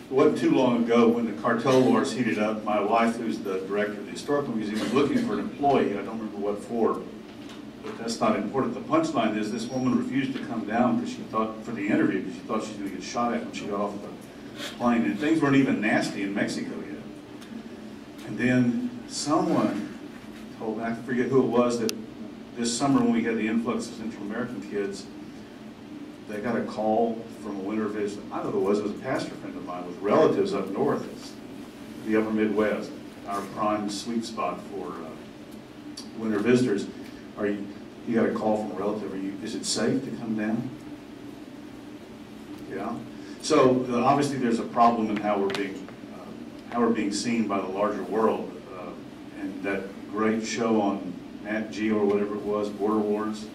it wasn't too long ago when the cartel wars heated up. My wife, who's the director of the Historical Museum, was looking for an employee. I don't remember what for, but that's not important. The punchline is this woman refused to come down because she thought, for the interview, because she thought she was going to get shot at when she got off the plane. And things weren't even nasty in Mexico yet. And then someone told, I forget who it was, that this summer when we had the influx of Central American kids, they got a call from a winter visit. I don't know who it was a pastor friend of mine with relatives up north, the upper Midwest, our prime sweet spot for winter visitors. You got a call from a relative, is it safe to come down? Yeah. So obviously there's a problem in how we're being seen by the larger world. And that great show on Nat Geo or whatever it was, Border Wars,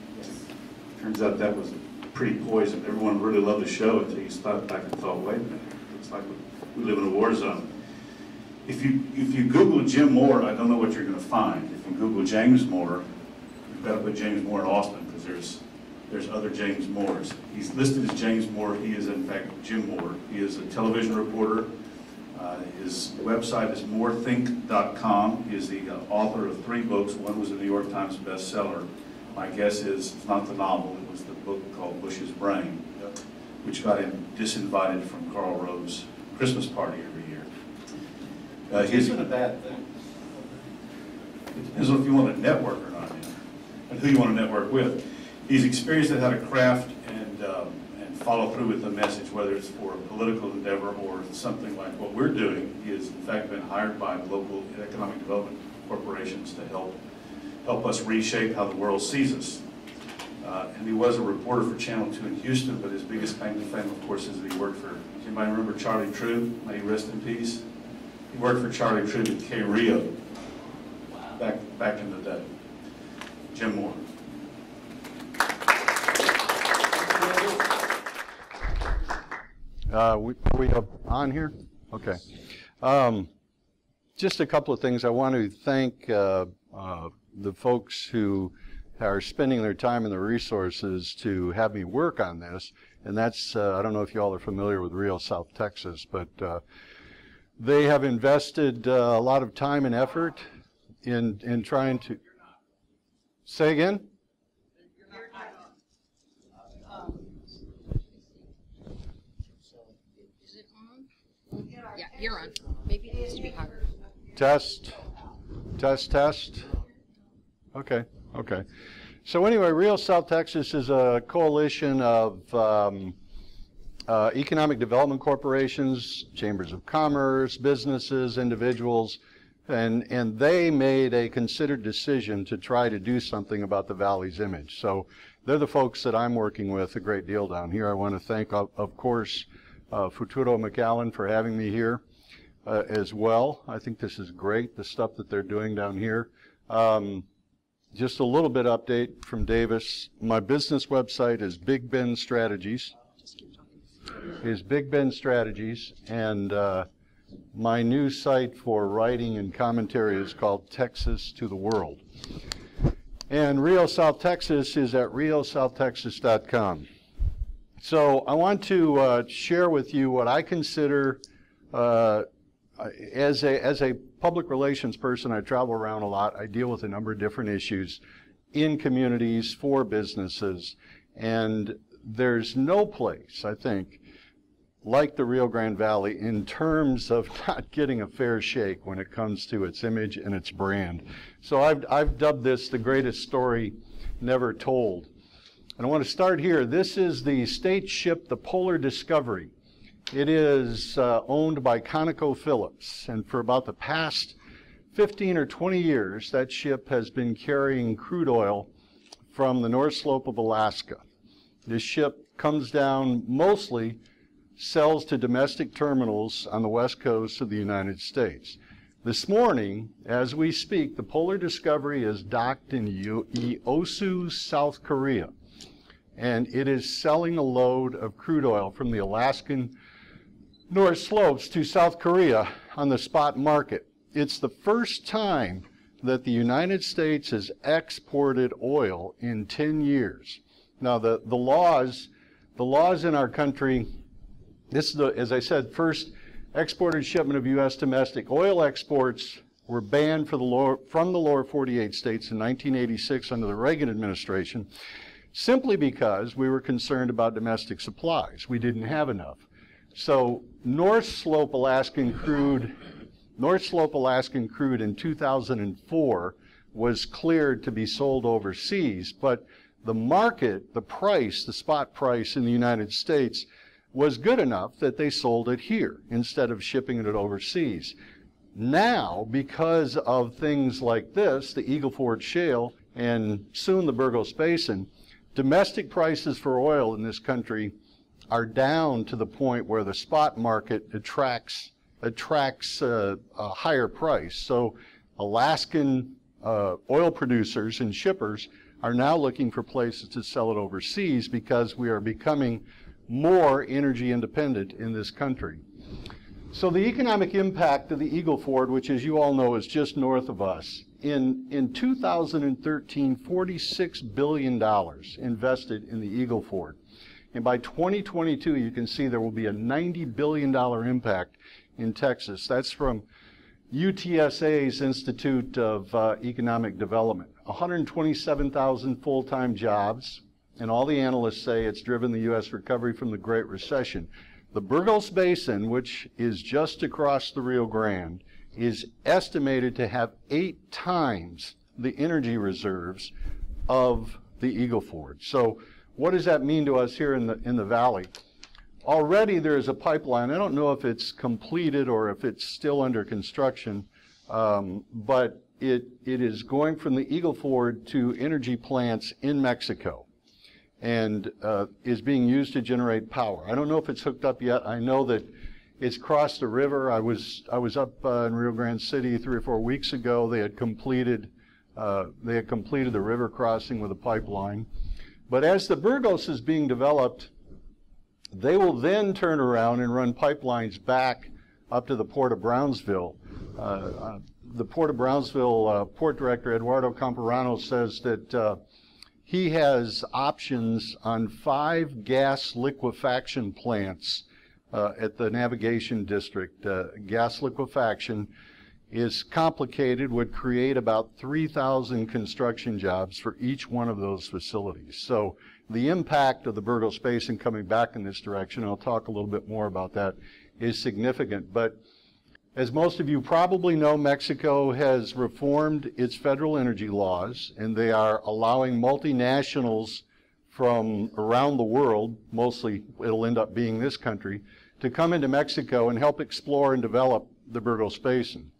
turns out that was pretty poison. Everyone really loved the show until you stopped back and thought, wait a minute, looks like we live in a war zone. If you Google Jim Moore, I don't know what you're going to find. If you Google James Moore, you've got to put James Moore in Austin because there's other James Moores. He's listed as James Moore. He is in fact Jim Moore. He is a television reporter. His website is morethink.com. He is the author of 3 books. One was a New York Times bestseller. My guess is it's not the novel. It was the book called Bush's Brain, which got him disinvited from Karl Rove's Christmas party every year. Which isn't a bad thing. It depends on if you want to network or not, and who you want to network with. He's experienced at how to craft and follow through with the message, whether it's for a political endeavor or something like what we're doing. He has, in fact, been hired by local economic development corporations to help us reshape how the world sees us. And he was a reporter for Channel 2 in Houston, but his biggest claim to fame, of course, is that he worked for, does anybody remember Charlie True? May he rest in peace. He worked for Charlie True at K Rio back in the day. Jim Moore. We up on here? Okay. Just a couple of things. I want to thank the folks who are spending their time and their resources to have me work on this. And that's, I don't know if you all are familiar with Real South Texas, but they have invested a lot of time and effort in trying to... Say again? Yeah, you're on. Maybe it needs to be higher. Test. Test, test. Okay, okay. So anyway, Real South Texas is a coalition of economic development corporations, chambers of commerce, businesses, individuals, and they made a considered decision to try to do something about the valley's image. So they're the folks that I'm working with a great deal down here. I want to thank, of course, Futuro McAllen for having me here as well. I think this is great, the stuff that they're doing down here. Just a little bit update from Davis. My business website is Big Ben Strategies. And my new site for writing and commentary is called Texas to the World. And Real South Texas is at realsouthtexas.com. So I want to share with you what I consider, as a public relations person, I travel around a lot. I deal with a number of different issues in communities for businesses. And there's no place, I think, like the Rio Grande Valley in terms of not getting a fair shake when it comes to its image and its brand. So I've dubbed this the greatest story never told. And I want to start here. This is the state ship, the Polar Discovery. It is owned by ConocoPhillips, and for about the past 15 or 20 years, that ship has been carrying crude oil from the North Slope of Alaska. This ship comes down mostly, sells to domestic terminals on the west coast of the United States. This morning, as we speak, the Polar Discovery is docked in Yeosu, South Korea, and it is selling a load of crude oil from the Alaskan North Slopes to South Korea on the spot market. It's the first time that the United States has exported oil in 10 years. Now, the laws in our country, this is the, as I said, first exported shipment of U.S. domestic oil exports were banned from the lower 48 states in 1986 under the Reagan administration, simply because we were concerned about domestic supplies. We didn't have enough. So North Slope Alaskan crude in 2004 was cleared to be sold overseas, but the market, the price, the spot price in the United States was good enough that they sold it here instead of shipping it overseas. Now, because of things like this, the Eagle Ford Shale and soon the Burgos Basin, domestic prices for oil in this country are down to the point where the spot market attracts a higher price. So Alaskan oil producers and shippers are now looking for places to sell it overseas because we are becoming more energy independent in this country. So the economic impact of the Eagle Ford, which as you all know is just north of us, in 2013, $46 billion invested in the Eagle Ford. And by 2022, you can see there will be a $90 billion impact in Texas. That's from UTSA's Institute of Economic Development. 127,000 full-time jobs, and all the analysts say it's driven the U.S. recovery from the Great Recession. The Burgos Basin, which is just across the Rio Grande, is estimated to have 8 times the energy reserves of the Eagle Ford. So what does that mean to us here in the valley? Already there is a pipeline. I don't know if it's completed or if it's still under construction, but it is going from the Eagle Ford to energy plants in Mexico and is being used to generate power. I don't know if it's hooked up yet. I know that it's crossed the river. I was up in Rio Grande City 3 or 4 weeks ago. They had completed the river crossing with a pipeline. But as the Burgos is being developed, they will then turn around and run pipelines back up to the Port of Brownsville. The Port of Brownsville Port Director Eduardo Camperano says that he has options on 5 gas liquefaction plants at the Navigation District. Gas liquefaction is complicated, would create about 3,000 construction jobs for each one of those facilities. So the impact of the Burgos Basin coming back in this direction, and I'll talk a little bit more about that, is significant. But as most of you probably know, Mexico has reformed its federal energy laws, and they are allowing multinationals from around the world, mostly it'll end up being this country, to come into Mexico and help explore and develop the Burgos Basin.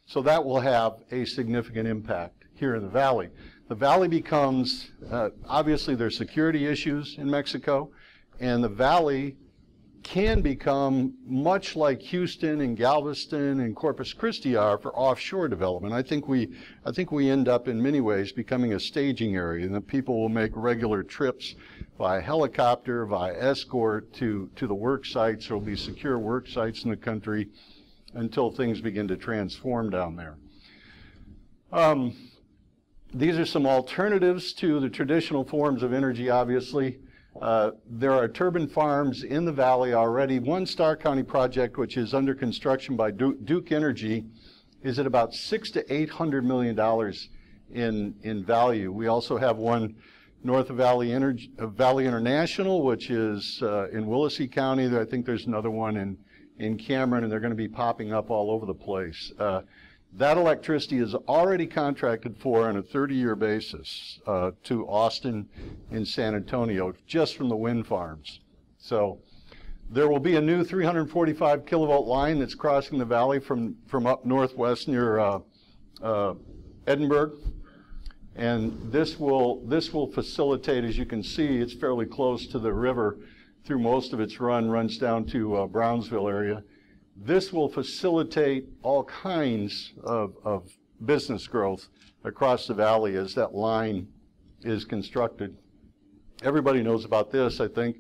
So that will have a significant impact here in the valley. The valley becomes, obviously there's security issues in Mexico, and the valley can become much like Houston and Galveston and Corpus Christi are for offshore development. I think we end up in many ways becoming a staging area, and that people will make regular trips by helicopter, by escort to the work sites. There will be secure work sites in the country until things begin to transform down there. These are some alternatives to the traditional forms of energy, obviously. There are turbine farms in the valley already. One Starr County project, which is under construction by Duke Energy, is at about $600 to $800 million in value. We also have one north of Valley International, which is in Willacy County. I think there's another one in Cameron, and they're going to be popping up all over the place. That electricity is already contracted for on a 30-year basis to Austin and San Antonio, just from the wind farms. So there will be a new 345 kilovolt line that's crossing the valley from up northwest near Edinburgh. And this will facilitate, as you can see, it's fairly close to the river through most of its runs down to Brownsville area. This will facilitate all kinds of business growth across the valley as that line is constructed. Everybody knows about this, I think.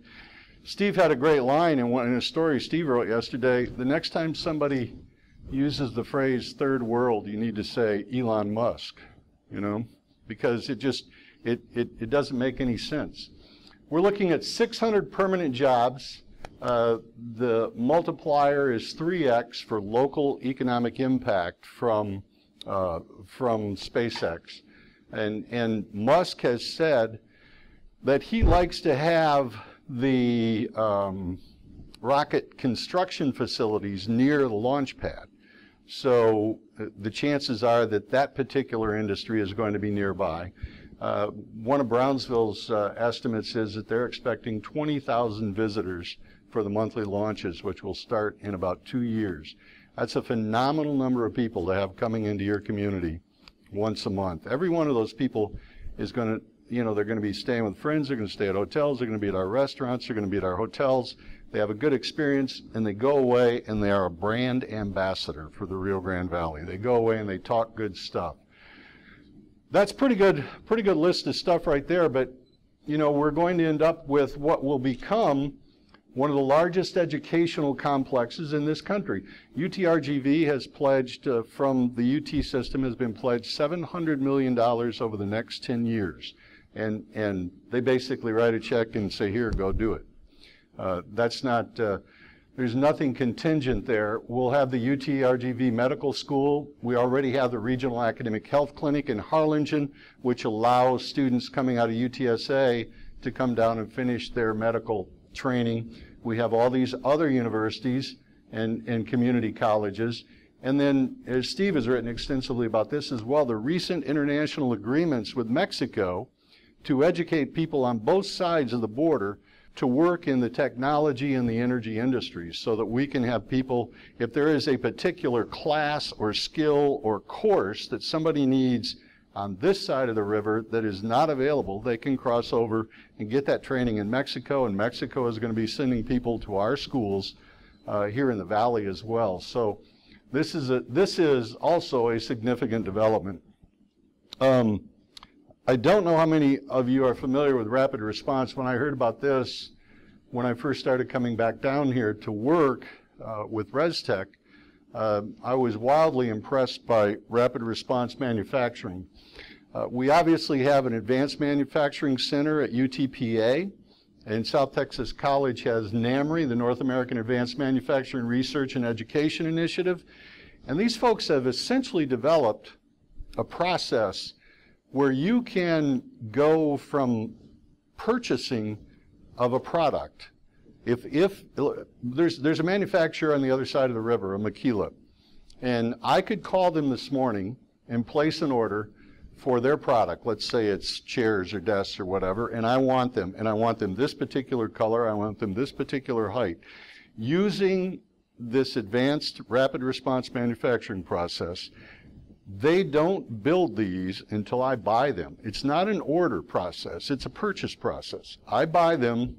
Steve had a great line in a story Steve wrote yesterday. The next time somebody uses the phrase third world, you need to say Elon Musk, because it doesn't make any sense. We're looking at 600 permanent jobs the multiplier is 3x for local economic impact from SpaceX. And Musk has said that he likes to have the rocket construction facilities near the launch pad. So the chances are that that particular industry is going to be nearby. One of Brownsville's estimates is that they're expecting 20,000 visitors for the monthly launches, which will start in about 2 years. That's a phenomenal number of people to have coming into your community once a month. Every one of those people is going to, you know, they're going to be staying with friends, they're going to stay at hotels, they're going to be at our restaurants, they're going to be at our hotels. They have a good experience, and they go away, and they are a brand ambassador for the Rio Grande Valley. They go away and they talk good stuff. That's pretty good list of stuff right there, but you know, we're going to end up with what will become one of the largest educational complexes in this country. UT-RGV has pledged, from the UT system, has been pledged $700 million over the next 10 years. And they basically write a check and say, here, go do it. That's not, there's nothing contingent there. We'll have the UT-RGV Medical School. We already have the Regional Academic Health Clinic in Harlingen, which allows students coming out of UTSA to come down and finish their medical training. We have all these other universities and community colleges. And then, as Steve has written extensively about this as well, the recent international agreements with Mexico to educate people on both sides of the border to work in the technology and the energy industries, so that we can have people, if there is a particular class or skill or course that somebody needs on this side of the river that is not available, they can cross over and get that training in Mexico, and Mexico is going to be sending people to our schools here in the valley as well. So this is also a significant development. I don't know how many of you are familiar with rapid response. When I heard about this, when I first started coming back down here to work with ResTech, I was wildly impressed by rapid response manufacturing. We obviously have an advanced manufacturing center at UTPA, and South Texas College has NAMRI, the North American Advanced Manufacturing Research and Education Initiative. And these folks have essentially developed a process where you can go from purchasing of a product. If there's a manufacturer on the other side of the river, a Maquila, and I could call them this morning and place an order for their product. Let's say it's chairs or desks or whatever, and I want them this particular color, I want them this particular height. Using this advanced rapid response manufacturing process, they don't build these until I buy them. It's not an order process, it's a purchase process. I buy them,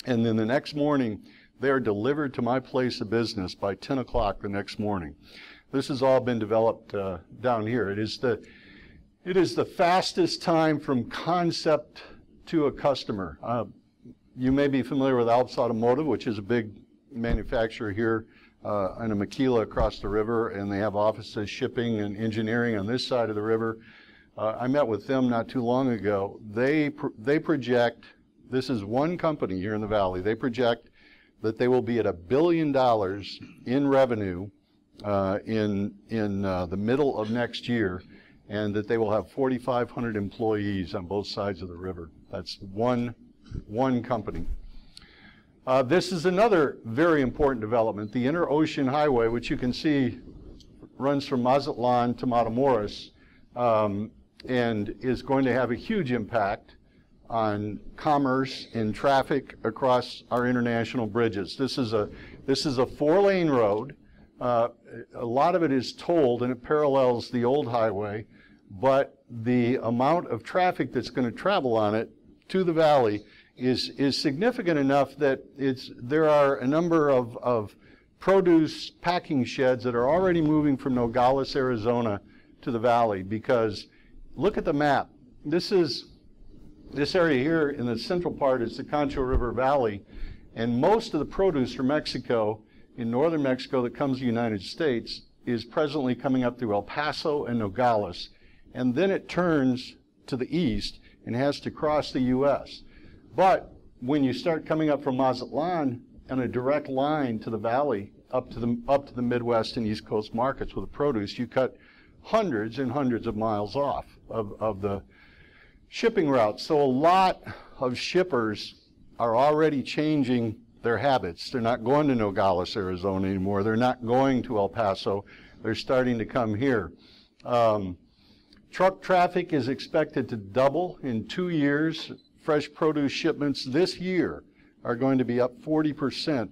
and then the next morning, they are delivered to my place of business by 10 o'clock the next morning. This has all been developed down here. It is the fastest time from concept to a customer. You may be familiar with Alps Automotive, which is a big manufacturer here in a Maquila across the river, and they have offices, shipping, and engineering on this side of the river. I met with them not too long ago. They project, this is one company here in the valley, they project that they will be at $1 billion in revenue in the middle of next year, and that they will have 4,500 employees on both sides of the river. That's one company. This is another very important development. The Inter-Ocean Highway, which you can see runs from Mazatlan to Matamoros, and is going to have a huge impact on commerce and traffic across our international bridges. This is a 4-lane road. A lot of it is tolled, and it parallels the old highway, but the amount of traffic that's going to travel on it to the valley is significant enough that there are a number of produce packing sheds that are already moving from Nogales, Arizona to the valley, because look at the map. This area here in the central part is the Concho River Valley, and most of the produce from Mexico, in northern Mexico, that comes to the United States is presently coming up through El Paso and Nogales, and then it turns to the east and has to cross the U.S. But when you start coming up from Mazatlan a direct line to the valley up to the Midwest and East Coast markets with the produce, you cut hundreds and hundreds of miles off of the shipping routes. So a lot of shippers are already changing their habits. They're not going to Nogales, Arizona anymore. They're not going to El Paso. They're starting to come here. Truck traffic is expected to double in 2 years. Fresh produce shipments this year are going to be up 40%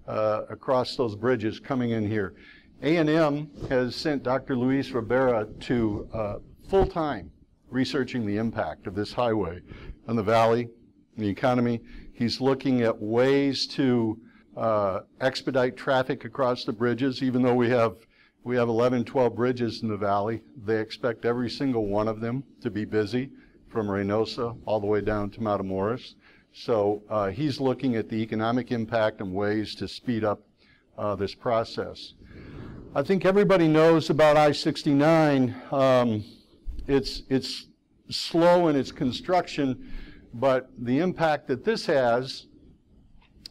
across those bridges coming in here. A&M has sent Dr. Luis Rivera to full-time researching the impact of this highway on the valley, the economy. He's looking at ways to expedite traffic across the bridges. Even though we have 11, 12 bridges in the valley, they expect every single one of them to be busy from Reynosa all the way down to Matamoros. So he's looking at the economic impact and ways to speed up this process. I think everybody knows about I-69. It's slow in its construction, but the impact that this has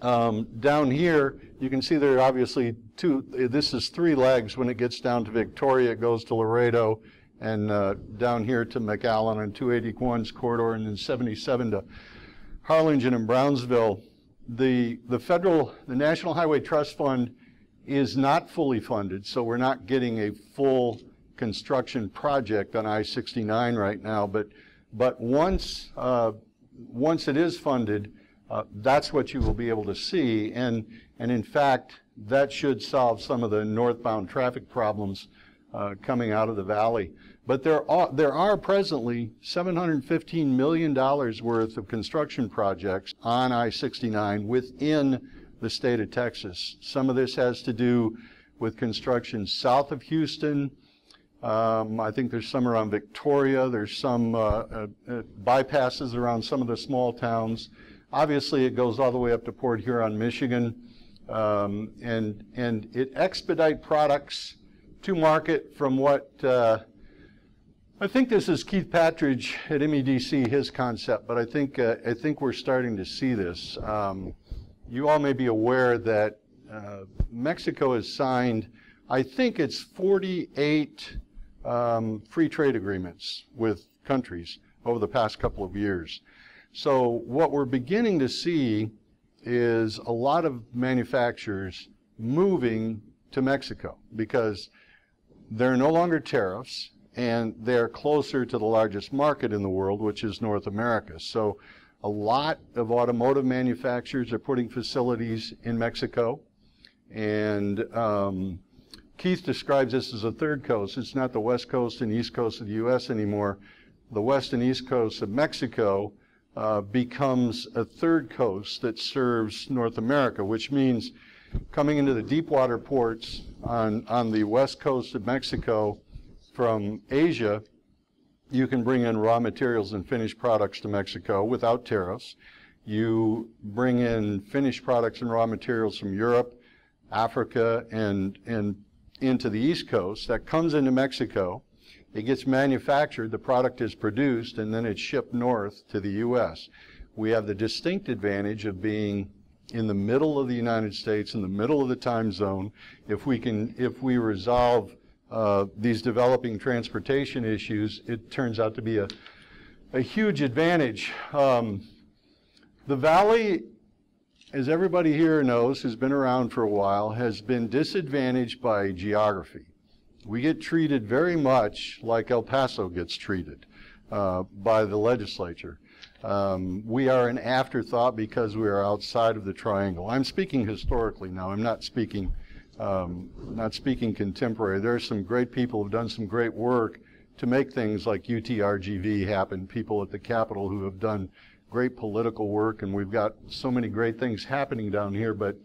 down here, you can see there are obviously this is 3 legs. When it gets down to Victoria, it goes to Laredo, and down here to McAllen on 281's corridor, and then 77 to Harlingen and Brownsville. The National Highway Trust Fund is not fully funded, so we're not getting a full construction project on I-69 right now, but once it is funded, that's what you will be able to see, and in fact, that should solve some of the northbound traffic problems coming out of the valley. But there are presently $715 million worth of construction projects on I-69 within the state of Texas. Some of this has to do with construction south of Houston. I think there's some around Victoria. There's some bypasses around some of the small towns. Obviously, it goes all the way up to Port Huron, Michigan, and it expedite products to market from what I think this is Keith Patridge at MEDC, his concept, but I think we're starting to see this. You all may be aware that Mexico has signed, I think it's 48 free trade agreements with countries over the past couple of years. So what we're beginning to see is a lot of manufacturers moving to Mexico because there are no longer tariffs and they're closer to the largest market in the world, which is North America. So a lot of automotive manufacturers are putting facilities in Mexico, and Keith describes this as a third coast. It's not the west coast and east coast of the U.S. anymore. The west and east coast of Mexico becomes a third coast that serves North America, which means coming into the deep water ports on the west coast of Mexico from Asia, you can bring in raw materials and finished products to Mexico without tariffs. You bring in finished products and raw materials from Europe, Africa, and into the East Coast. That comes into Mexico. It gets manufactured, the product is produced, and then it's shipped north to the U.S. We have the distinct advantage of being in the middle of the United States, in the middle of the time zone. If we resolve these developing transportation issues, it turns out to be a huge advantage. The valley, as everybody here knows who's been around for a while, has been disadvantaged by geography. We get treated very much like El Paso gets treated by the legislature. We are an afterthought because we are outside of the triangle. I'm speaking historically now. I'm not speaking contemporary. There are some great people who've done some great work to make things like RGV happen, people at the Capitol who have done great political work, and we've got so many great things happening down here, but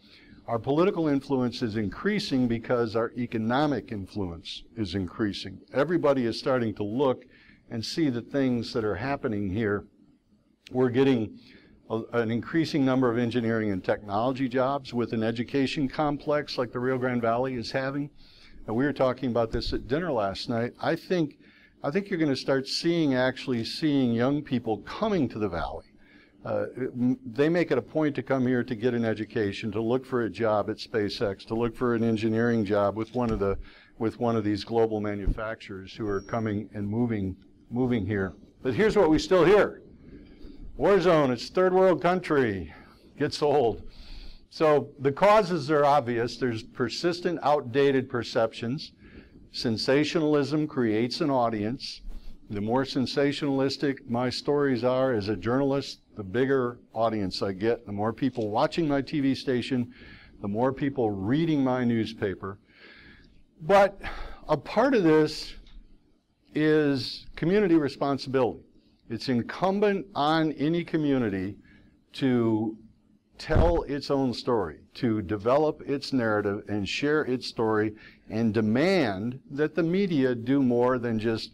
our political influence is increasing because our economic influence is increasing. Everybody is starting to look and see the things that are happening here. We're getting an increasing number of engineering and technology jobs with an education complex like the Rio Grande Valley is having. And we were talking about this at dinner last night. I think you're going to start seeing young people coming to the valley. They make it a point to come here to get an education, to look for a job at SpaceX, to look for an engineering job with one of these global manufacturers who are coming and moving here. But here's what we still hear. War zone, it's third world country, gets old. So the causes are obvious. There's persistent, outdated perceptions. Sensationalism creates an audience. The more sensationalistic my stories are as a journalist, the bigger audience I get. The more people watching my TV station, the more people reading my newspaper. But a part of this is community responsibility. It's incumbent on any community to tell its own story, to develop its narrative and share its story, and demand that the media do more than just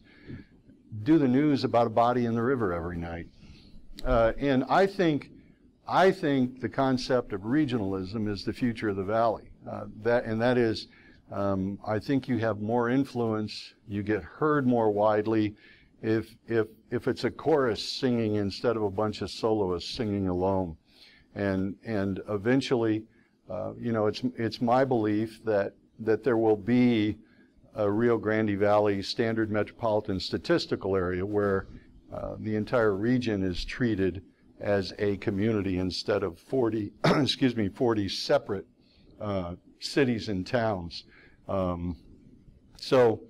do the news about a body in the river every night. And I think the concept of regionalism is the future of the valley. That is, I think you have more influence, you get heard more widely if it's a chorus singing instead of a bunch of soloists singing alone. And eventually, you know, it's my belief that there will be a Rio Grande Valley standard metropolitan statistical area where the entire region is treated as a community instead of 40, 40 separate cities and towns. So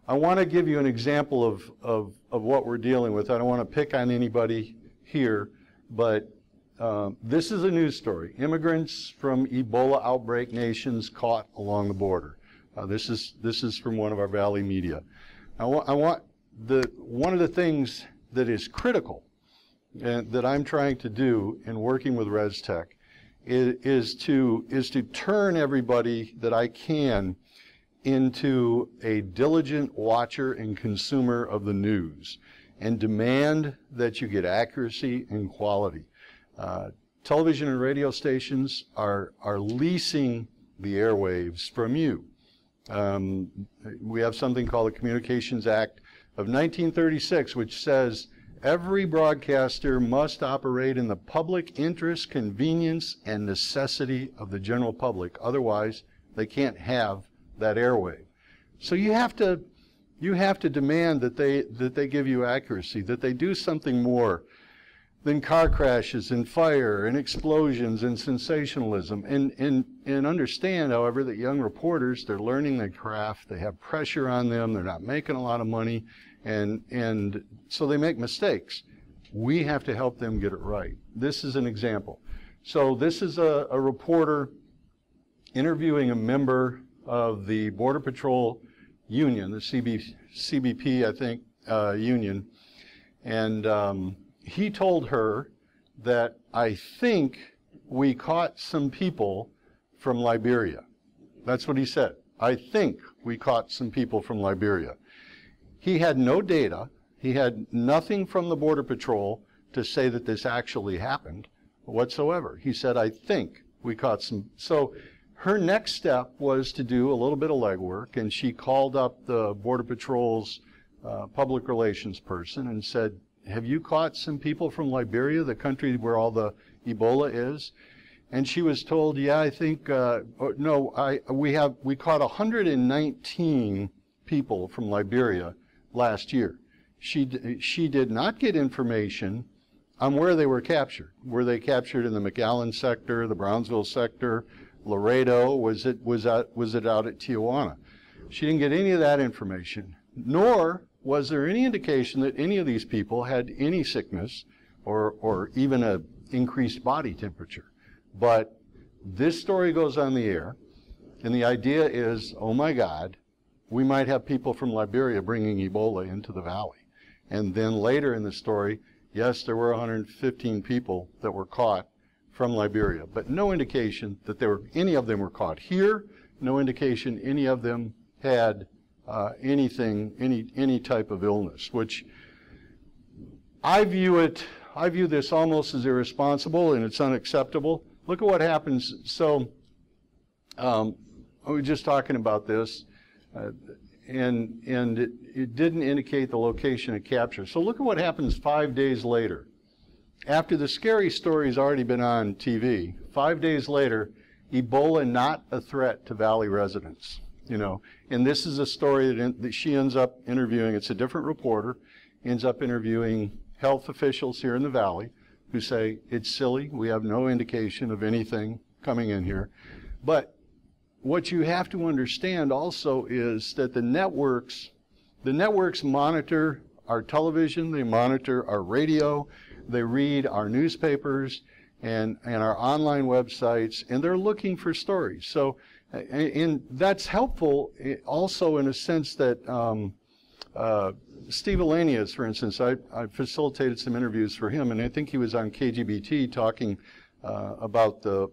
I want to give you an example of what we're dealing with. I don't want to pick on anybody here, but this is a news story. Immigrants from Ebola outbreak nations caught along the border. This is from one of our Valley media. One of the things that is critical and that I'm trying to do in working with ResTech is to turn everybody that I can into a diligent watcher and consumer of the news, and demand that you get accuracy and quality. Television and radio stations are leasing the airwaves from you. We have something called the Communications Act of 1936, which says every broadcaster must operate in the public interest, convenience, and necessity of the general public. Otherwise, they can't have that airwave. So you have to demand that they give you accuracy, that they do something more than car crashes and fire and explosions and sensationalism. And understand, however, that young reporters, they're learning their craft, they have pressure on them, they're not making a lot of money, and so they make mistakes. We have to help them get it right. This is an example. So this is a reporter interviewing a member of the Border Patrol Union, the CBP, I think, union, and he told her that I think we caught some people from Liberia. That's what he said. I think we caught some people from Liberia. He had no data. He had nothing from the Border Patrol to say that this actually happened whatsoever. He said, I think we caught some. So her next step was to do a little bit of legwork, and she called up the Border Patrol's public relations person and said, have you caught some people from Liberia, the country where all the Ebola is? And she was told, yeah, I think, we caught 119 people from Liberia last year. She did not get information on where they were captured. Were they captured in the McAllen sector, the Brownsville sector, Laredo? Was it out at Tijuana? She didn't get any of that information, nor was there any indication that any of these people had any sickness or even an increased body temperature. But this story goes on the air, and the idea is, oh my God, we might have people from Liberia bringing Ebola into the valley. And then later in the story, yes, there were 115 people that were caught from Liberia, but no indication that any of them were caught here, no indication any of them had any type of illness, which I view this almost as irresponsible, and it's unacceptable. Look at what happens. So we were just talking about this, and it didn't indicate the location of capture. So look at what happens 5 days later. after the scary story's already been on TV, 5 days later, Ebola not a threat to Valley residents. You know, and this is a story that she ends up interviewing. It's a different reporter, ends up interviewing health officials here in the Valley who say, it's silly, we have no indication of anything coming in here. But what you have to understand also is that the networks monitor our television, they monitor our radio, they read our newspapers and our online websites, and they're looking for stories. So, and that's helpful also in a sense that Steve Elanius, for instance, I facilitated some interviews for him, and I think he was on KGBT talking about the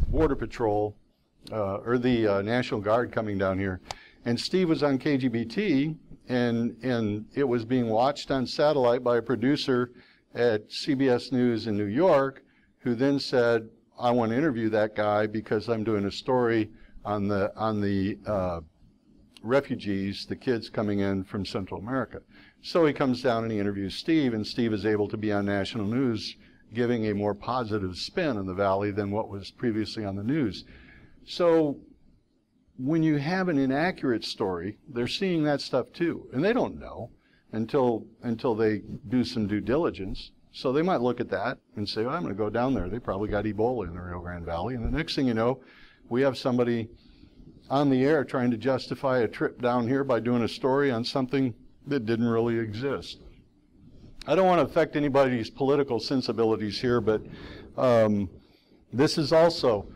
Border Patrol or the National Guard coming down here. And Steve was on KGBT, and it was being watched on satellite by a producer at CBS News in New York, who then said, I want to interview that guy because I'm doing a story on the refugees, the kids coming in from Central America. So he comes down and he interviews Steve, and Steve is able to be on national news, giving a more positive spin in the Valley than what was previously on the news. So when you have an inaccurate story, they're seeing that stuff too, and they don't know until they do some due diligence. So they might look at that and say, well, I'm going to go down there. They probably got Ebola in the Rio Grande Valley. And the next thing you know, we have somebody on the air trying to justify a trip down here by doing a story on something that didn't really exist. I don't want to affect anybody's political sensibilities here, but this is also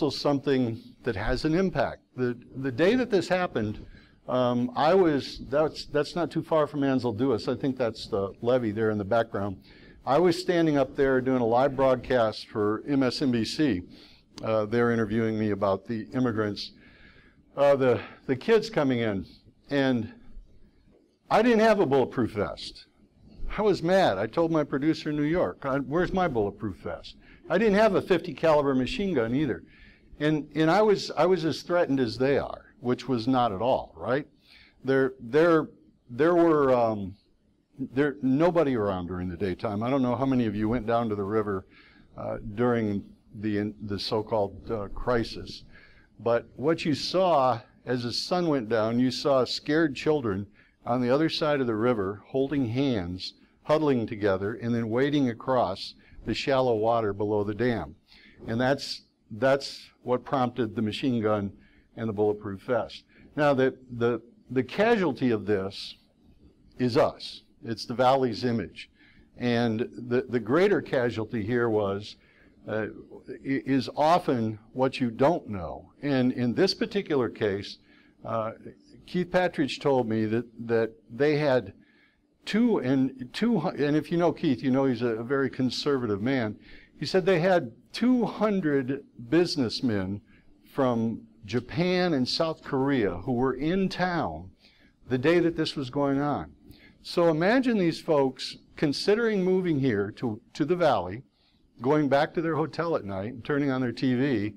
something that has an impact. The day that this happened, that's not too far from Anzalduas. I think that's the levee there in the background. I was standing up there doing a live broadcast for MSNBC. They're interviewing me about the immigrants, the kids coming in, and I didn't have a bulletproof vest. I was mad. I told my producer in New York, where's my bulletproof vest? I didn't have a .50 caliber machine gun either. And I was as threatened as they are, which was not at all, right? There were nobody around during the daytime. I don't know how many of you went down to the river during the so-called crisis. But what you saw as the sun went down, you saw scared children on the other side of the river holding hands, huddling together, and then wading across the shallow water below the dam. And that's what prompted the machine gun and the bulletproof vest. Now, the casualty of this is us. It's the Valley's image. And the greater casualty here is often what you don't know. And in this particular case, Keith Patridge told me that they had and if you know Keith, you know he's a very conservative man. He said they had 200 businessmen from Japan and South Korea who were in town the day that this was going on. So imagine these folks considering moving here to the Valley, going back to their hotel at night and turning on their TV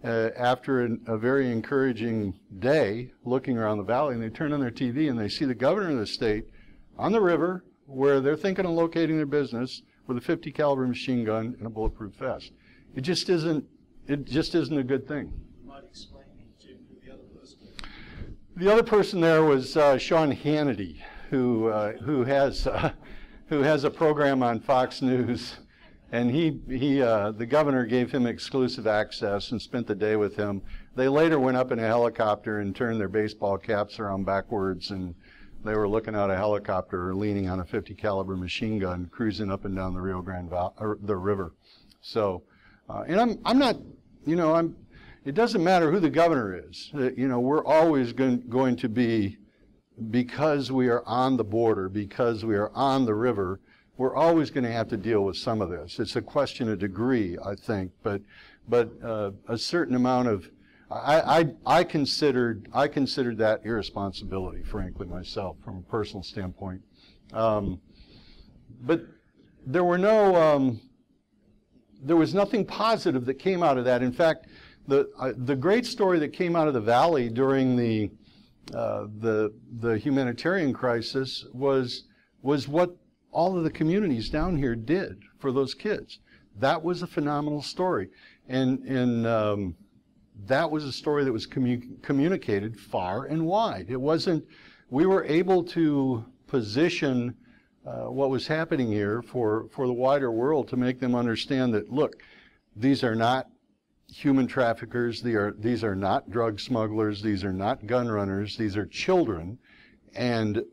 after a very encouraging day, looking around the Valley, and they turn on their TV and they see the governor of the state on the river where they're thinking of locating their business with a .50 caliber machine gun and a bulletproof vest. It just isn't a good thing. You might explain to the other person. The other person there was Sean Hannity, who has a program on Fox News, and the governor gave him exclusive access and spent the day with him. They later went up in a helicopter and turned their baseball caps around backwards, and they were looking out a helicopter leaning on a .50 caliber machine gun, cruising up and down the Rio Grande Valley, or the river. So, and I'm not, it doesn't matter who the governor is. We're always going to be, because we are on the border, because we are on the river, we're always going to have to deal with some of this. It's a question of degree, I think, but a certain amount of, I considered that irresponsibility, frankly, myself, from a personal standpoint. But there was nothing positive that came out of that. In fact, the great story that came out of the Valley during the humanitarian crisis was what all of the communities down here did for those kids. That was a phenomenal story. And that was a story that was communicated far and wide. It wasn't, we were able to position what was happening here for the wider world to make them understand that, look, these are not human traffickers, these are not drug smugglers, these are not gun runners, these are children. And,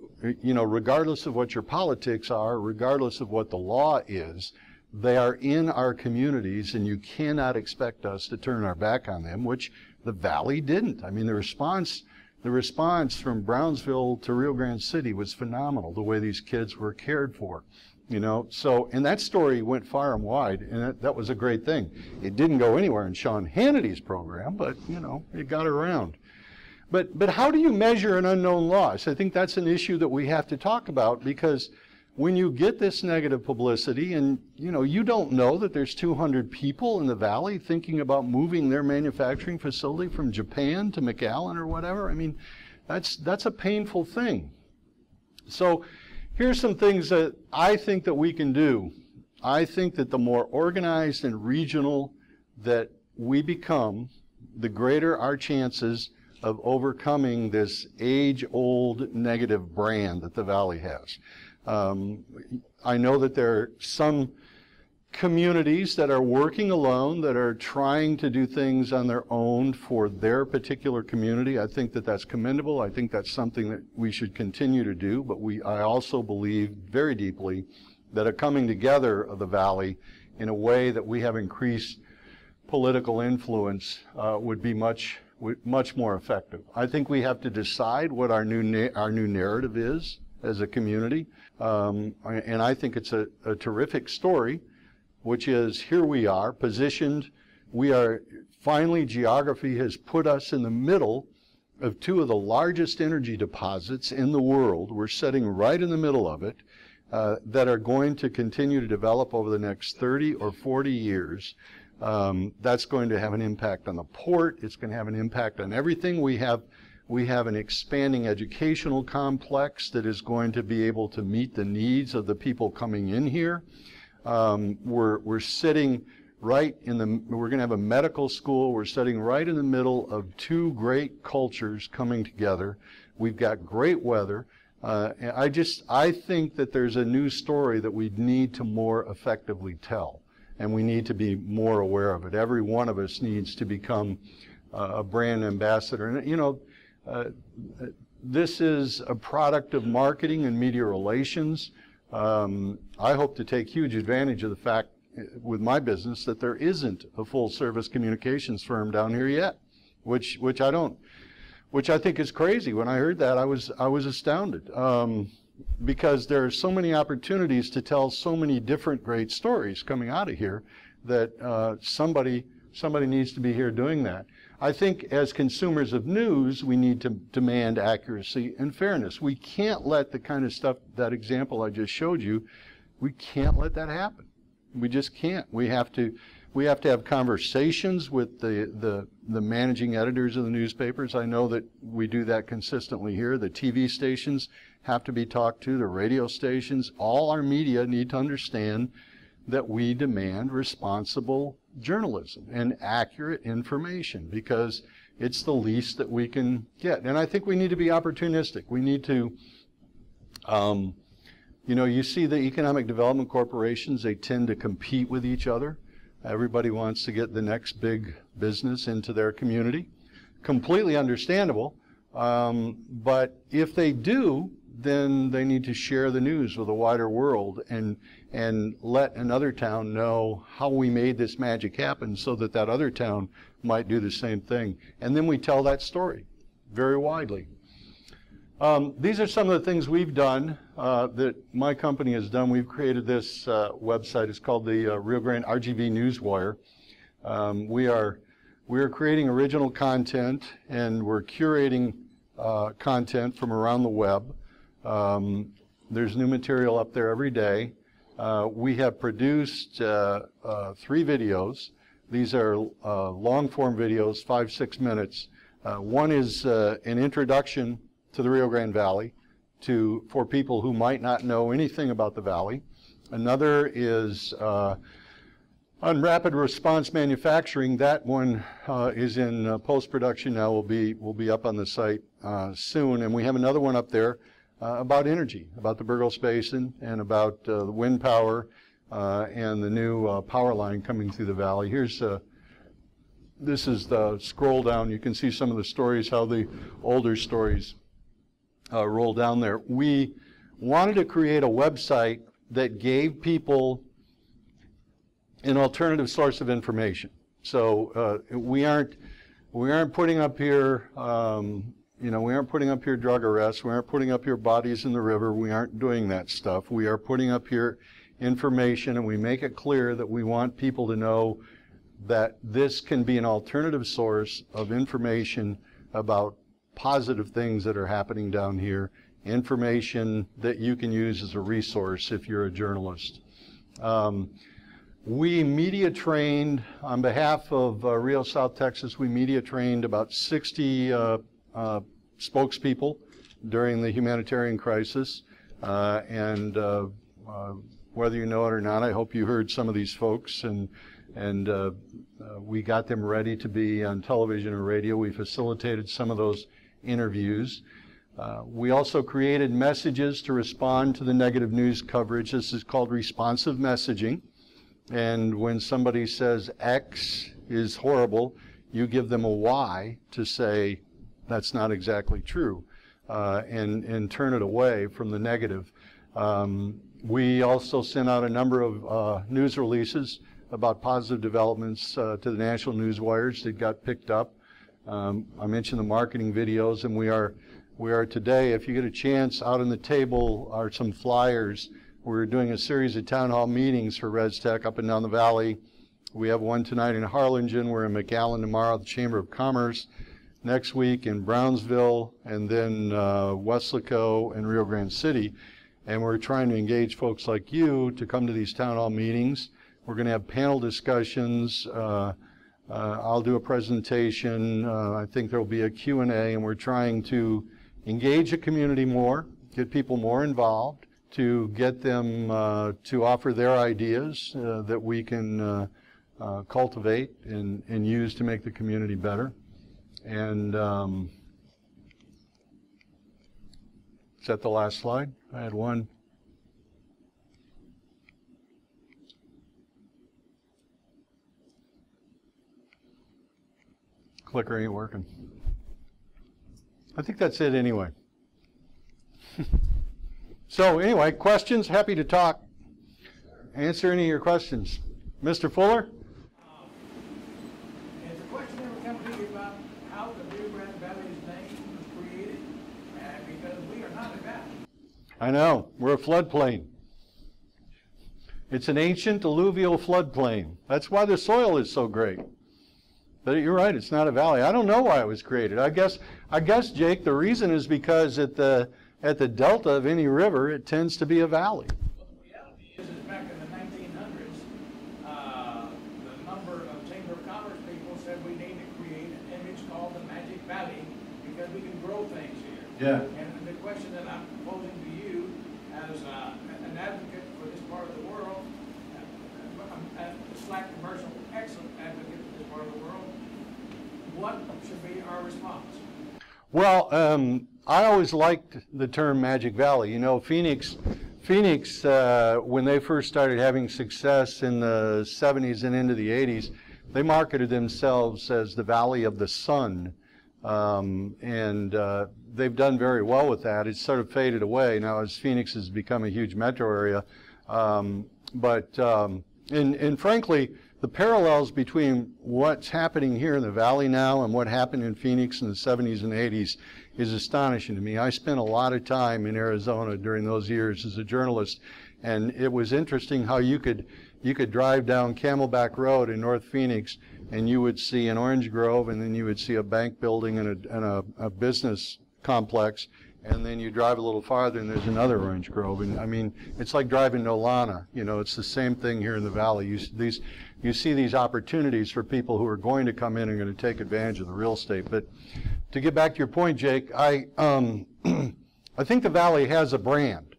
you know, regardless of what your politics are, regardless of what the law is, they are in our communities, and you cannot expect us to turn our back on them, which the Valley didn't. I mean, the response from Brownsville to Rio Grande City was phenomenal, the way these kids were cared for, you know. So, and that story went far and wide, and that was a great thing. It didn't go anywhere in Sean Hannity's program, but, you know, it got around. But how do you measure an unknown loss? I think that's an issue that we have to talk about, because when you get this negative publicity and, you know, you don't know that there's 200 people in the Valley thinking about moving their manufacturing facility from Japan to McAllen or whatever, I mean, that's a painful thing. So here's some things that I think that we can do. I think that the more organized and regional that we become, the greater our chances of overcoming this age-old negative brand that the Valley has. I know that there are some communities that are working alone, that are trying to do things on their own for their particular community. I think that that's commendable. I think that's something that we should continue to do, but I also believe very deeply that a coming together of the Valley in a way that we have increased political influence would be much more effective. I think we have to decide what our new narrative is as a community. And I think it's a terrific story, which is, here we are positioned. We are finally, geography has put us in the middle of two of the largest energy deposits in the world. We're sitting right in the middle of it, that are going to continue to develop over the next 30 or 40 years. That's going to have an impact on the port. It's going to have an impact on everything. We have an expanding educational complex that is going to be able to meet the needs of the people coming in here. We're sitting right in the, we're going to have a medical school. We're sitting right in the middle of two great cultures coming together. We've got great weather. I think that there's a new story that we need to more effectively tell, and we need to be more aware of it. Every one of us needs to become a brand ambassador. And, you know, this is a product of marketing and media relations. I hope to take huge advantage of the fact with my business that there isn't a full service communications firm down here yet, which I think is crazy. When I heard that, I was astounded, because there are so many opportunities to tell so many different great stories coming out of here that somebody needs to be here doing that. I think as consumers of news, we need to demand accuracy and fairness. We can't let the kind of stuff, that example I just showed you, we can't let that happen. We just can't. We have to have conversations with the managing editors of the newspapers. I know that we do that consistently here. The TV stations have to be talked to, the radio stations. All our media need to understand that we demand responsible journalism and accurate information, because it's the least that we can get. And I think we need to be opportunistic. We need to, you know, you see the economic development corporations, they tend to compete with each other. Everybody wants to get the next big business into their community. Completely understandable, but if they do, then they need to share the news with a wider world and let another town know how we made this magic happen, so that that other town might do the same thing. And then we tell that story very widely. These are some of the things we've done, that my company has done. We've created this website. It's called the Rio Grande RGV Newswire. We are creating original content, and we're curating content from around the web. There's new material up there every day. We have produced 3 videos. These are long-form videos, 5-6 minutes. One is an introduction to the Rio Grande Valley. for people who might not know anything about the Valley. Another is on rapid response manufacturing. That one is in post-production now, will be up on the site soon. And we have another one up there about energy, about the Burgos Basin and about the wind power and the new power line coming through the valley. This is the scroll down. You can see some of the stories, how the older stories roll down there. We wanted to create a website that gave people an alternative source of information. So we aren't putting up here, we aren't putting up here drug arrests. We aren't putting up here bodies in the river. We aren't doing that stuff. We are putting up here information, and we make it clear that we want people to know that this can be an alternative source of information about positive things that are happening down here, information that you can use as a resource if you're a journalist. We media trained, on behalf of Rio South Texas, we media trained about 60 spokespeople during the humanitarian crisis. Whether you know it or not, I hope you heard some of these folks, and we got them ready to be on television and radio. We facilitated some of those interviews. We also created messages to respond to the negative news coverage. This is called responsive messaging. And when somebody says X is horrible, you give them a Y to say that's not exactly true, and turn it away from the negative. We also sent out a number of news releases about positive developments to the national news wires that got picked up. I mentioned the marketing videos, and we are today, if you get a chance, out on the table are some flyers. We're doing a series of town hall meetings for ResTech up and down the valley. We have one tonight in Harlingen. We're in McAllen tomorrow at the Chamber of Commerce. Next week in Brownsville, and then Weslaco and Rio Grande City. And we're trying to engage folks like you to come to these town hall meetings. We're going to have panel discussions. I'll do a presentation. I think there will be a Q&A, and we're trying to engage the community more, get people more involved, to get them to offer their ideas that we can cultivate and use to make the community better. And is that the last slide? I had one. Clicker ain't working. I think that's it anyway. So anyway, questions? Happy to talk. Answer any of your questions. Mr. Fuller? Has a question ever come to you about how the Rio Grande Valley's name was created? Because we are not a valley. I know. We're a floodplain. It's an ancient alluvial floodplain. That's why the soil is so great. But you're right, it's not a valley. I don't know why it was created. I guess, Jake, the reason is because at the delta of any river, it tends to be a valley. Well, the reality is back in the 1900s, the number of Chamber of Commerce people said we need to create an image called the Magic Valley because we can grow things here. Yeah. And the question that I'm posing to you as an advocate for this part of the world, a slack commercial excellent advocate for this part of the world, what should be our response? Well, I always liked the term Magic Valley. You know, Phoenix, when they first started having success in the 70s and into the 80s, they marketed themselves as the Valley of the Sun. They've done very well with that. It's sort of faded away now as Phoenix has become a huge metro area. And frankly, the parallels between what's happening here in the valley now and what happened in Phoenix in the 70s and 80s is astonishing to me. I spent a lot of time in Arizona during those years as a journalist, and it was interesting how you could drive down Camelback Road in North Phoenix and you would see an orange grove, and then you would see a bank building and a business complex, and then you drive a little farther and there's another orange grove. And I mean, it's like driving Nolana. You know, it's the same thing here in the valley. You see these opportunities for people who are going to come in and going to take advantage of the real estate. But to get back to your point, Jake, I I think the Valley has a brand.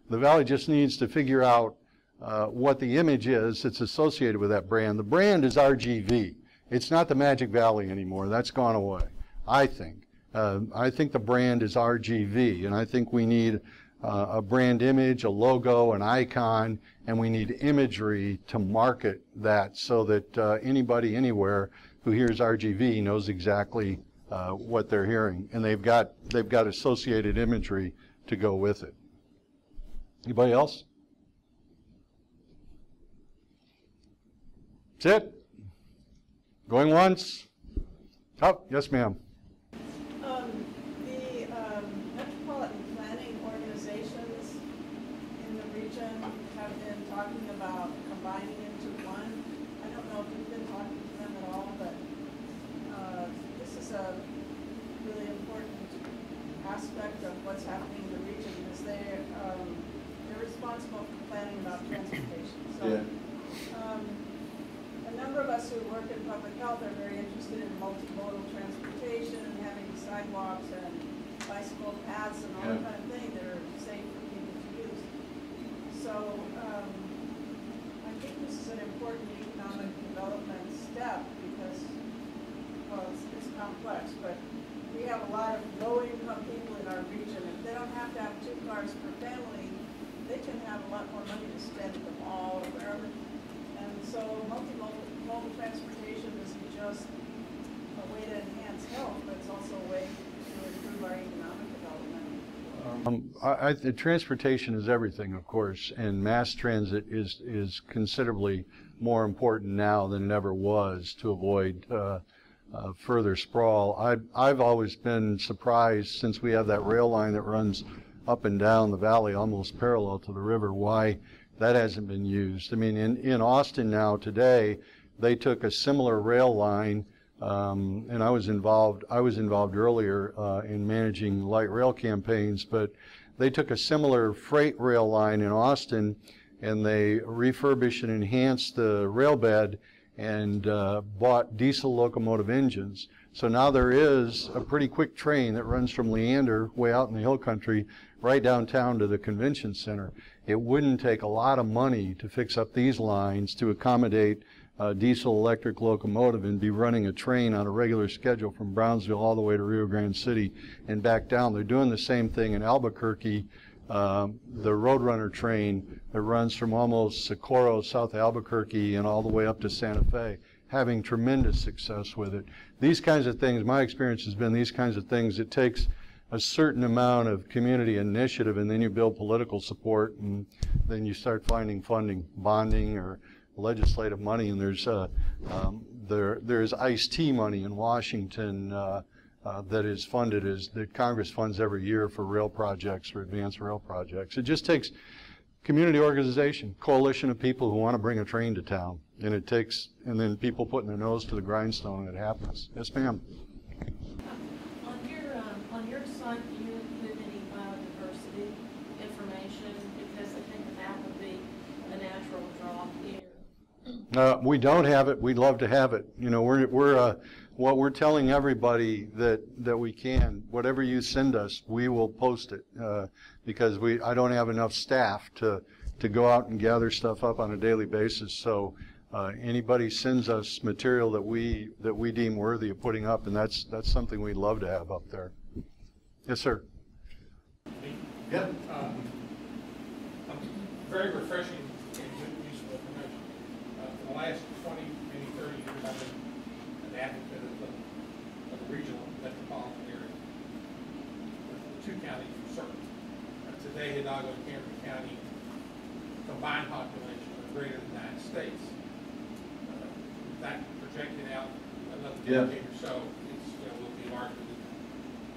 The Valley just needs to figure out what the image is that's associated with that brand. The brand is RGV. It's not the Magic Valley anymore. That's gone away, I think. I think the brand is RGV, and I think we need a brand image, a logo, an icon, and we need imagery to market that so that anybody anywhere who hears RGV knows exactly what they're hearing, and they've got associated imagery to go with it. Anybody else? That's it? Going once? Oh, yes, ma'am. The metropolitan planning organizations in the region have been talking about combining into one. I don't know if you've been talking to them at all, but this is a really important aspect of what's happening in the region, is they're responsible for planning about transportation. So, Yeah. A number of us who work in public health are very interested in multimodal transportation and having sidewalks and bicycle paths and all that kind of thing that are safe for people to use. So I think this is an important economic development step because, well, it's complex, but we have a lot of low-income people in our region. If they don't have to have 2 cars per family, they can have a lot more money to spend at the mall or wherever. And so multimodal transportation isn't just a way to enhance health, but it's also a way to improve our economic development. Transportation is everything, of course, and mass transit is considerably more important now than it ever was to avoid further sprawl. I've always been surprised, since we have that rail line that runs up and down the valley almost parallel to the river, why that hasn't been used. I mean, in Austin now today, they took a similar rail line, and I was involved earlier in managing light rail campaigns, but they took a similar freight rail line in Austin, and they refurbished and enhanced the rail bed and bought diesel locomotive engines. So now there is a pretty quick train that runs from Leander, way out in the hill country, right downtown to the convention center. It wouldn't take a lot of money to fix up these lines to accommodate a diesel electric locomotive and be running a train on a regular schedule from Brownsville all the way to Rio Grande City and back down. They're doing the same thing in Albuquerque. The Roadrunner train that runs from almost Socorro, south of Albuquerque, and all the way up to Santa Fe, having tremendous success with it. These kinds of things, my experience has been these kinds of things, it takes a certain amount of community initiative, and then you build political support, and then you start finding funding, bonding, or legislative money. And there's ICE-T money in Washington that is funded, that Congress funds every year for rail projects, for advanced rail projects. It just takes community organization, coalition of people who want to bring a train to town, and then people putting their nose to the grindstone, and it happens. Yes, ma'am. On your site, do you include any biodiversity information? Because I think that would be a natural draw here. We don't have it. We'd love to have it. You know, what we're telling everybody that we can, whatever you send us, we will post it because I don't have enough staff to go out and gather stuff up on a daily basis. So anybody sends us material that we deem worthy of putting up, and that's something we'd love to have up there. Yes, sir. Yeah. Very refreshing and useful information. For the last 20, maybe 30 years, I've been an advocate of the regional metropolitan area. With 2 counties for certain. Today, Hidalgo and Cameron County combined population are greater than the United States. That projected out another decade or so, will be larger than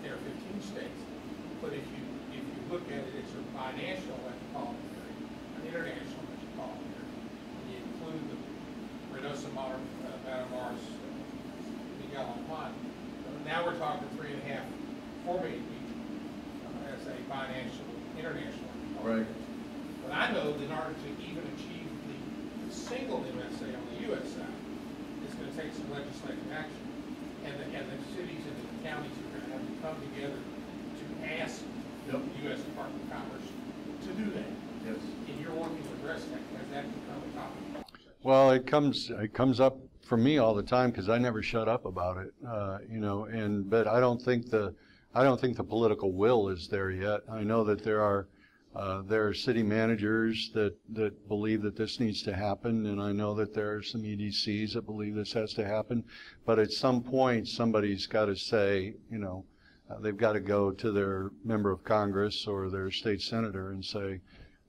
10 or 15 states. But if you look at it, it's a binational metropolitan area, an international metropolitan area. When you include the Reynosa, Matamoros, Miguel and Juan, now we're talking 3.5, 4 million people as a binational, international metropolitan area. But I know that in order to even achieve the single MSA on the U.S. side, it's going to take some legislative action. And the cities and the counties are going to have to come together to ask Yep. U.S. Department of Commerce to do that. Yes. And you're working with ResTech, has that become a topic? Well, it comes up for me all the time because I never shut up about it, you know. But I don't think the political will is there yet. I know that there are city managers that believe that this needs to happen, and I know that there are some EDCs that believe this has to happen. But at some point, somebody's got to say, you know, they've got to go to their member of Congress or their state senator and say,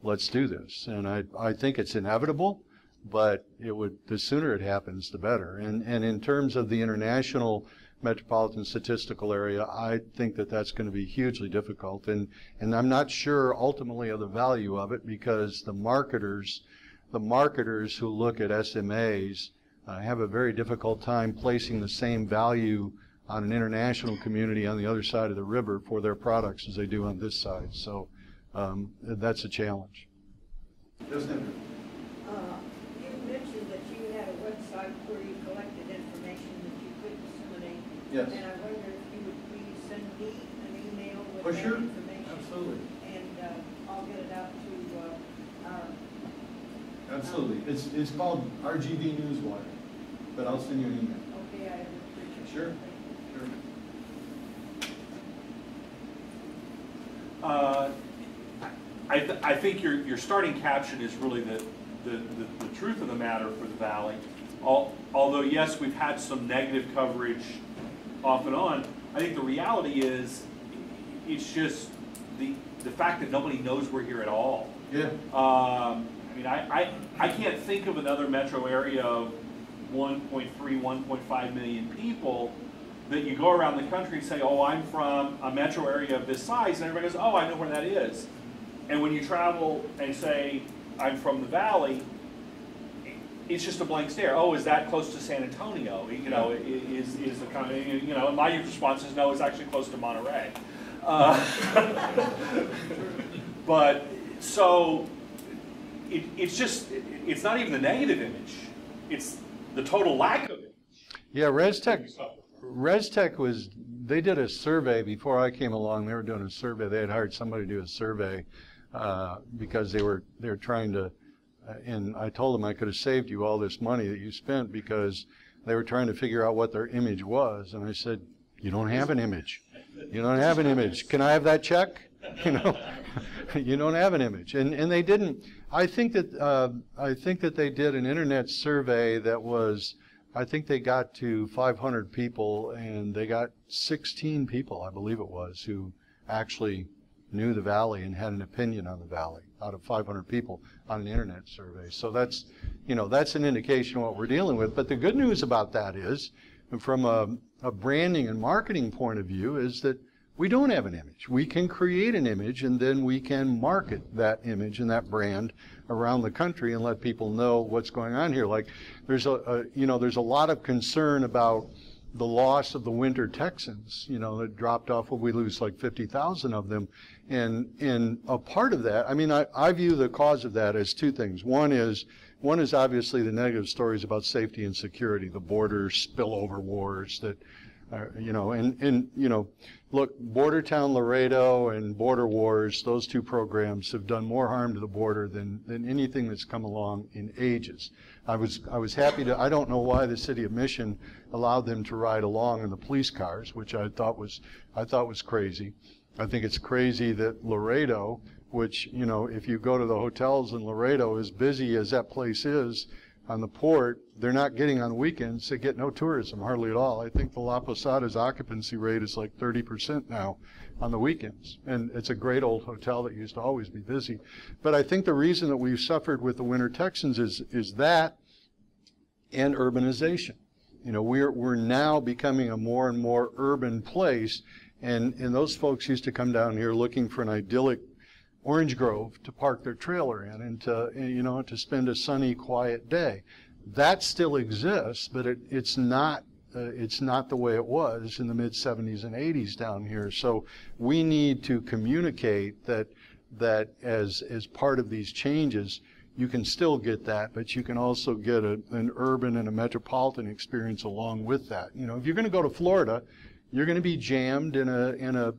let's do this. And I think it's inevitable, but the sooner it happens, the better. And in terms of the international metropolitan statistical area, I think that that's going to be hugely difficult. And I'm not sure ultimately of the value of it, because the marketers who look at SMAs have a very difficult time placing the same value on an international community on the other side of the river for their products as they do on this side. So that's a challenge. Doesn't it? You mentioned that you had a website where you collected information that you could disseminate. Yes. And I wonder if you would please send me an email with Oh, that sure. information. Absolutely. And I'll get it out to our. Absolutely. It's called RGV Newswire, but I'll send you an email. Okay, I appreciate it. Sure. Sure. I think your starting caption is really the truth of the matter for the Valley. Although, yes, we've had some negative coverage off and on, I think the reality is it's just the fact that nobody knows we're here at all. Yeah. I mean, I can't think of another metro area of 1.3, 1.5 million people that you go around the country and say, oh, I'm from a metro area of this size, and everybody goes, oh, I know where that is. And when you travel and say, I'm from the Valley, it's just a blank stare. Oh, is that close to San Antonio? You know, is the kind of, you know, and my response is no, it's actually close to Monterey. But so it's not even the negative image, it's the total lack of it. Yeah, ResTech they did a survey before I came along. They were doing a survey. They had hired somebody to do a survey because they were trying to, and I told them I could have saved you all this money that you spent because they were trying to figure out what their image was. And I said, you don't have an image. You don't have an image. Can I have that check? You know, you don't have an image. And they didn't. I think that they did an internet survey that was, I think they got to 500 people, and they got 16 people, I believe it was, who actually knew the Valley and had an opinion on the Valley out of 500 people on an internet survey. So that's, you know, that's an indication of what we're dealing with. But the good news about that is, from a branding and marketing point of view, is that we don't have an image. We can create an image, and then we can market that image and that brand around the country and let people know what's going on here. Like there's there's a lot of concern about the loss of the winter Texans, you know, that dropped off. Well, we lose like 50,000 of them. And a part of that, I mean, I view the cause of that as two things. One is obviously the negative stories about safety and security, the border spillover wars that, you know, and you know, look, Border Town Laredo and Border Wars, those two programs have done more harm to the border than anything that's come along in ages. I was happy to, I don't know why the city of Mission allowed them to ride along in the police cars, which I thought was crazy. I think it's crazy that Laredo, which, you know, if you go to the hotels in Laredo, as busy as that place is on the port, they're not getting on weekends. They get no tourism, hardly at all. I think the La Posada's occupancy rate is like 30% now on the weekends. And it's a great old hotel that used to always be busy. But I think the reason that we've suffered with the Winter Texans is that and urbanization. You know, we're now becoming a more and more urban place, and those folks used to come down here looking for an idyllic orange grove to park their trailer in and to, you know, to spend a sunny, quiet day. That still exists, but it's not the way it was in the mid-70s and 80s down here. So we need to communicate that as part of these changes, you can still get that, but you can also get an urban and a metropolitan experience along with that. You know, if you're going to go to Florida, you're going to be jammed in a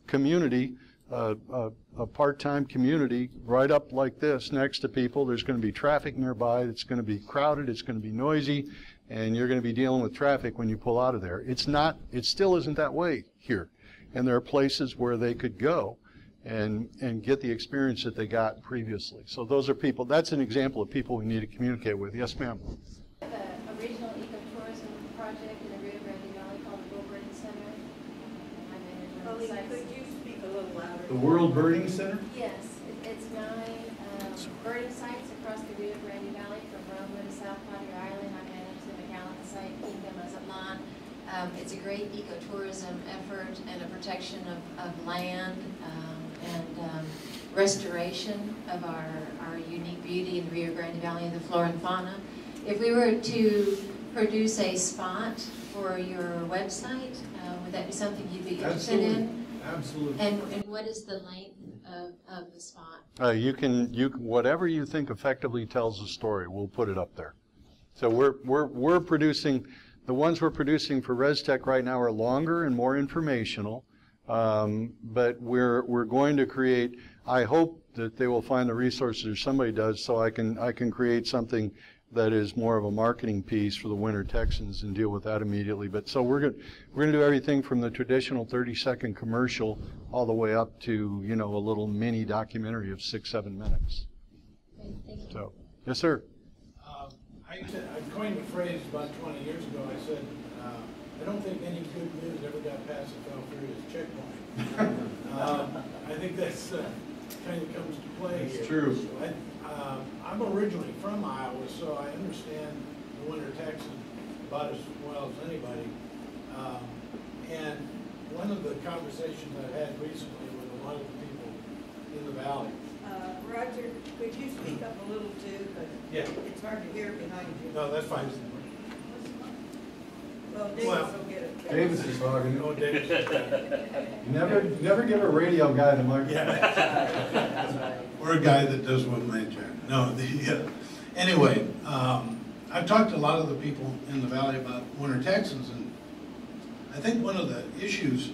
community a part-time community right up like this next to people. There's going to be traffic nearby. It's going to be crowded. It's going to be noisy, and you're going to be dealing with traffic when you pull out of there. It's not. It still isn't that way here, and there are places where they could go and get the experience that they got previously. So those are people. That's an example of people we need to communicate with. Yes, ma'am. We have a regional ecotourism project in the Rio Grande Valley called the World Birding Center. I manage one of the sites. Could you speak a little louder? The World Birding Center? Yes, it's 9 birding sites across the Rio Grande Valley from Roma to South Padre Island. I manage the McAllen site, Kingdom, Mazatlan. It's a great ecotourism effort and a protection of land and restoration of our unique beauty in the Rio Grande Valley and the flora and fauna. If we were to produce a spot for your website, would that be something you'd be interested in? Absolutely. And what is the length of the spot? You can whatever you think effectively tells a story, we'll put it up there. So we're producing, the ones we're producing for ResTech right now are longer and more informational, but we're going to create, I hope that they will find the resources, or somebody does, so I can create something that is more of a marketing piece for the Winter Texans and deal with that immediately. But so we're going to do everything from the traditional 30-second commercial all the way up to, you know, a little mini documentary of 6-7 minutes. Great, thank you. So, yes, sir. I coined a phrase about 20 years ago. I said, I don't think any good news ever got past the Falfurrias checkpoint. I think that's kind of comes to play here. It's true. I'm originally from Iowa, so I understand the Winter Texan about as well as anybody. And one of the conversations I've had recently with a lot of the people in the valley. Roger, could you speak up a little too? Because Yeah. it's hard to hear behind you. No, that's fine. Well, Davis will get it. Davis is talking. No, Davis is back. Never give a radio guy the microphone. Yeah. We're a guy that does one man job. No, anyway, I've talked to a lot of the people in the valley about Winter Texans, and I think one of the issues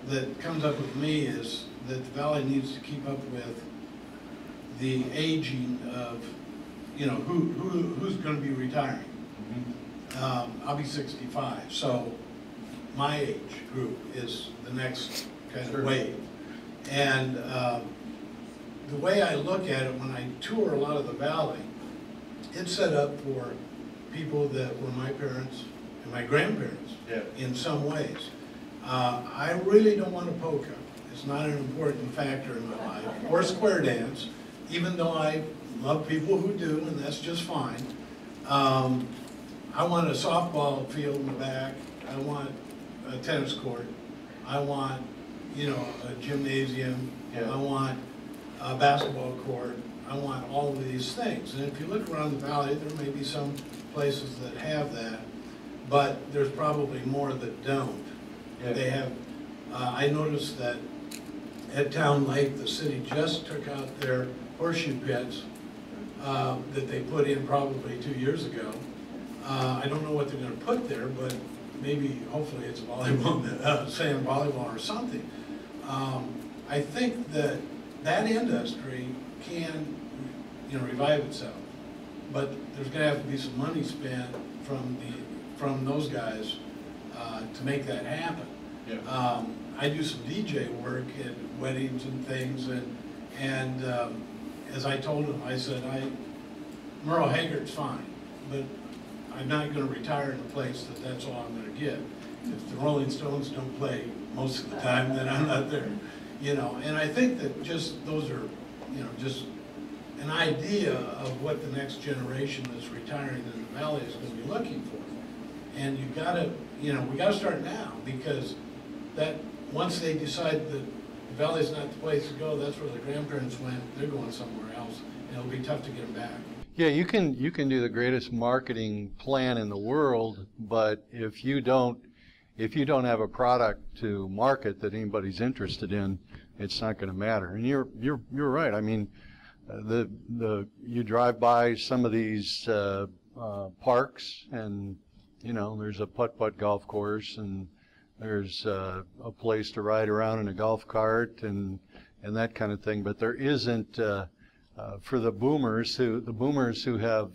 that comes up with me is that the valley needs to keep up with the aging of, you know, who's going to be retiring. I'll be 65, so my age group is the next kind of wave. And the way I look at it when I tour a lot of the valley, it's set up for people that were my parents and my grandparents in some ways. I really don't want a polka. It's not an important factor in my life. Or square dance, even though I love people who do, and that's just fine. I want a softball field in the back. I want a tennis court. I want, you know, a gymnasium. I want a basketball court. I want all of these things. And if you look around the valley, there may be some places that have that, but there's probably more that don't. They have, I noticed that at Town Lake, the city just took out their horseshoe pits that they put in probably 2 years ago. I don't know what they're going to put there, but maybe, hopefully, it's volleyball, sand volleyball or something. I think that that industry can, you know, revive itself, but there's going to have to be some money spent from those guys to make that happen. I do some DJ work at weddings and things, and as I told him, I said, Merle Haggard's fine, but I'm not going to retire in a place that's all I'm going to get. If the Rolling Stones don't play most of the time, then I'm not there. You know, and I think that just those are, you know, just an idea of what the next generation that's retiring in the valley is going to be looking for. And you got to, you know, we got to start now, because that once they decide that the valley's not the place to go, that's where the grandparents went. They're going somewhere else, and it'll be tough to get them back. Yeah, you can do the greatest marketing plan in the world, but if you don't have a product to market that anybody's interested in, it's not going to matter. And you're right. I mean, you drive by some of these parks, and you know, there's a putt-putt golf course, and there's a place to ride around in a golf cart, and and that kind of thing. But there isn't for the boomers who have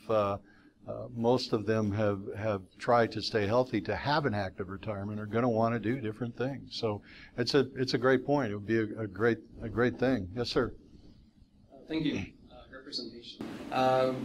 most of them have tried to stay healthy to have an active retirement are going to want to do different things. So it's a great point. It would be a great thing. Yes, sir. Thank you. Representation.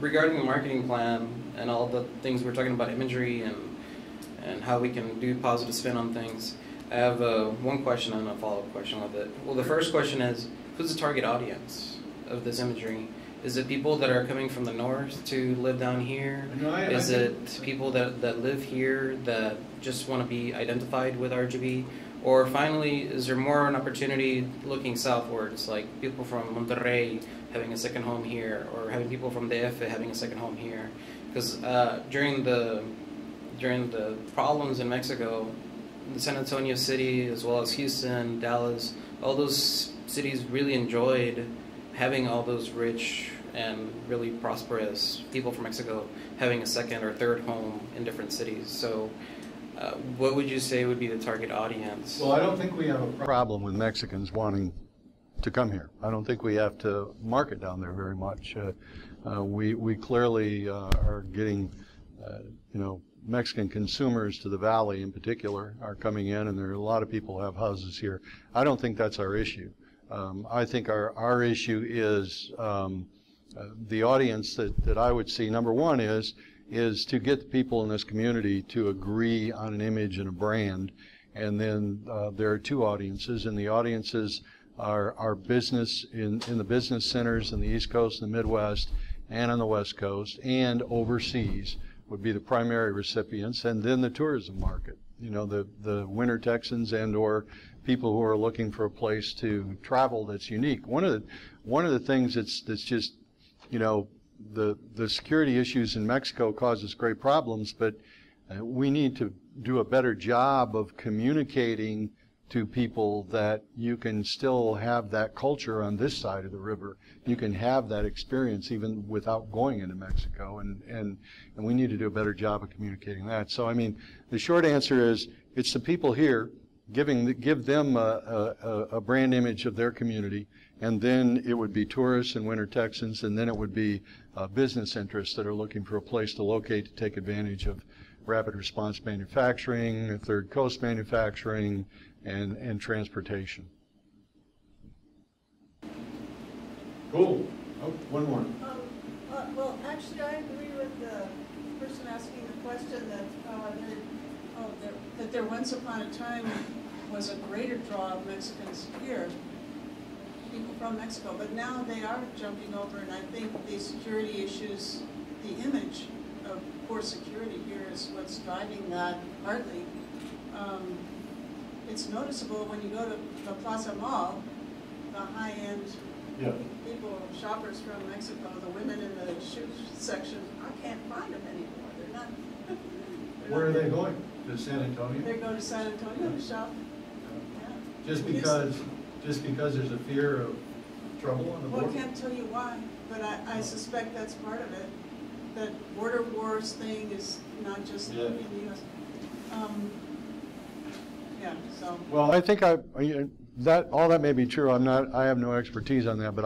Regarding the marketing plan and all the things we're talking about, imagery and how we can do positive spin on things, I have one question and a follow-up question with it. Well, the first question is, who's the target audience of this imagery? Is it people that are coming from the north to live down here? No, Is it people that live here that just want to be identified with RGV? Or finally, is there more an opportunity looking southwards, like people from Monterrey having a second home here, or having people from the DF having a second home here? Because during the problems in Mexico, the San Antonio city, as well as Houston, Dallas, all those cities really enjoyed having all those rich and really prosperous people from Mexico having a second or third home in different cities. So what would you say would be the target audience? Well, I don't think we have a problem with Mexicans wanting to come here. I don't think we have to market down there very much. We clearly are getting, Mexican consumers to the valley in particular are coming in, and there are a lot of people who have houses here. I don't think that's our issue. I think our issue is the audience that I would see. Number one is to get the people in this community to agree on an image and a brand, and then there are two audiences, and the audiences are business in the business centers in the East Coast and the Midwest and on the West Coast and overseas would be the primary recipients, and then the tourism market, the winter Texans and or people who are looking for a place to travel that's unique. One of the things that's just, the security issues in Mexico causes great problems, but we need to do a better job of communicating to people that you can still have that culture on this side of the river. You can have that experience even without going into Mexico, and we need to do a better job of communicating that. So, I mean, the short answer is it's the people here, give them a brand image of their community, and then it would be tourists and winter Texans, and then it would be business interests that are looking for a place to locate to take advantage of rapid response manufacturing, third coast manufacturing, and transportation. Cool. Oh, one more. Well, actually, I agree with the person asking the question that that there once upon a time was a greater draw of Mexicans here, people from Mexico, but now they are jumping over, and I think the security issues, the image of poor security here is what's driving that partly. It's noticeable when you go to the Plaza Mall, the high-end people, shoppers from Mexico, the women in the shoe section, I can't find them anymore. They're not. Where are they going? To San Antonio? They go to San Antonio to shop. Yeah. Just because there's a fear of trouble on the border? Well, I can't tell you why, but I suspect that's part of it. That border wars thing is not just in the U.S. Yeah, so. Well, I think all that may be true. I have no expertise on that, but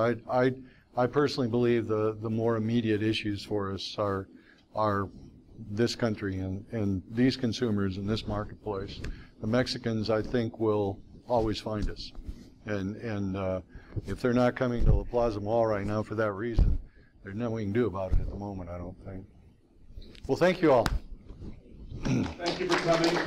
I personally believe the more immediate issues for us are this country and these consumers in this marketplace. The Mexicans, I think, will always find us, and if they're not coming to the Plaza Mall right now for that reason, there's nothing we can do about it at the moment, I don't think. Well, thank you all. Thank you for coming.